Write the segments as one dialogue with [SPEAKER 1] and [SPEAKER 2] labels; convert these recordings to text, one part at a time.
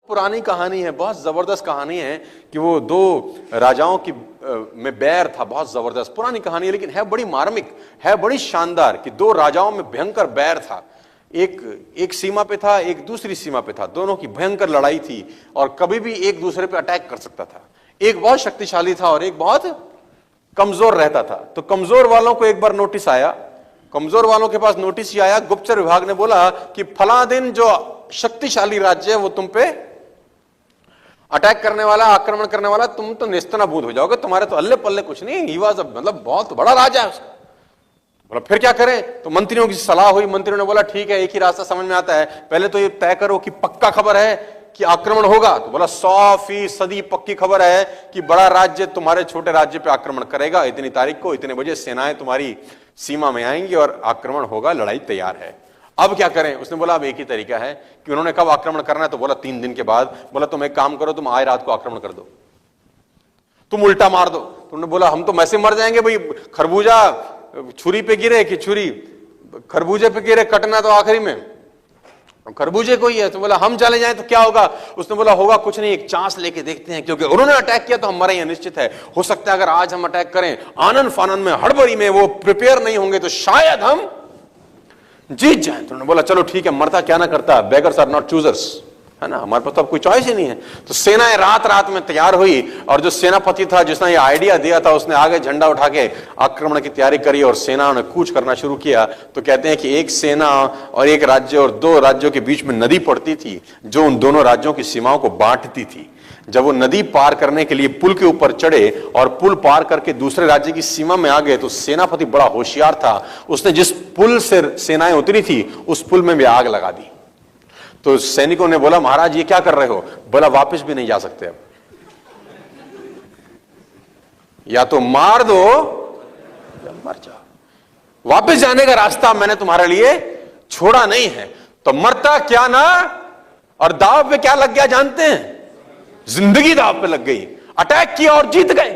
[SPEAKER 1] पुरानी कहानी है, बहुत जबरदस्त कहानी है कि वो दो राजाओं की में बैर था, बहुत जबरदस्त पुरानी कहानी है, लेकिन है बड़ी मार्मिक, है बड़ी शानदार कि दो राजाओं में भयंकर बैर था। एक सीमा पे था, एक दूसरी सीमा पे था, दोनों की भयंकर लड़ाई थी और कभी भी एक दूसरे पे अटैक कर सकता था। एक बहुत शक्तिशाली था और एक बहुत कमजोर रहता था। तो कमजोर वालों को एक बार नोटिस आया, कमजोर वालों के पास नोटिस ही आया, गुप्तचर विभाग ने बोला कि फला दिन जो शक्तिशाली राज्य है वो तुम पे अटैक करने वाला, आक्रमण करने वाला, तुम तो नेस्तनाबूद हो जाओगे, तुम्हारे तो अल्ले पल्ले कुछ नहीं। ही वाज मतलब बहुत बड़ा राजा है उसका। बोला फिर क्या करें? तो मंत्रियों की सलाह हुई, मंत्रियों ने बोला ठीक है, एक ही रास्ता समझ में आता है, पहले तो ये तय करो कि पक्का खबर है कि आक्रमण होगा। तो बोला 100% पक्की खबर है कि बड़ा राज्य तुम्हारे छोटे राज्य पे आक्रमण करेगा, इतनी तारीख को इतने बजे सेनाएं तुम्हारी सीमा में आएंगी और आक्रमण होगा, लड़ाई तैयार है। अब क्या करें? उसने बोला अब एक ही तरीका है कि उन्होंने कब आक्रमण करना है, तो बोला 3 दिन के बाद। बोला तुम एक काम करो, तुम आज रात को आक्रमण कर दो, तुम उल्टा मार दो। तुमने बोला हम तो वैसे मर जाएंगे भाई, खरबूजा छुरी पे गिरे कि छुरी खरबूजे पे गिरे, कटना तो आखिरी में खरबूजे को ही है। तो बोला हम चले जाएं तो क्या होगा? उसने बोला होगा कुछ नहीं, एक चांस लेके देखते हैं, क्योंकि उन्होंने अटैक किया तो हम मरे, निश्चित है। हो सकता है अगर आज हम अटैक करें, आनंद फानंद में, हड़बड़ी में, वो प्रिपेयर नहीं होंगे तो शायद हम जीत जाए। तो उन्होंने बोला चलो ठीक है, मरता क्या ना करता, बेगर्स आर नॉट चूजर्स, है ना, हमारे पास तो अब कोई चॉइस ही नहीं है। तो सेनाएं रात रात में तैयार हुई और जो सेनापति था जिसने ये आइडिया दिया था, उसने आगे झंडा उठा के आक्रमण की तैयारी करी और सेना ने कूच करना शुरू किया। तो कहते हैं कि एक सेना और एक राज्य और 2 राज्यों के बीच में नदी पड़ती थी जो उन दोनों राज्यों की सीमाओं को बांटती थी। जब वो नदी पार करने के लिए पुल के ऊपर चढ़े और पुल पार करके दूसरे राज्य की सीमा में आ गए, तो सेनापति बड़ा होशियार था, उसने जिस पुल से सेनाएं उतरी थी उस पुल में भी आग लगा दी। तो सैनिकों ने बोला महाराज ये क्या कर रहे हो? बोला वापस भी नहीं जा सकते, अब या तो मार दो या मर जाओ, वापस जाने का रास्ता मैंने तुम्हारे लिए छोड़ा नहीं है। तो मरता क्या ना, और दाव पे क्या लग गया जानते हैं? जिंदगी दाव पे लग गई। अटैक किया और जीत गए,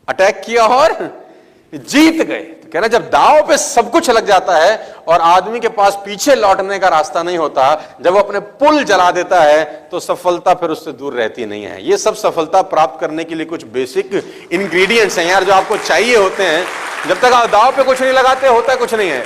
[SPEAKER 1] अटैक किया और जीत गए। तो कहना जब दाव पे सब कुछ लग जाता है और आदमी के पास पीछे लौटने का रास्ता नहीं होता, जब वो अपने पुल जला देता है तो सफलता फिर उससे दूर रहती नहीं है। ये सब सफलता प्राप्त करने के लिए कुछ बेसिक इंग्रेडिएंट्स हैं यार, जो आपको चाहिए होते हैं। जब तक आप दाव पे कुछ नहीं लगाते, होता कुछ नहीं है।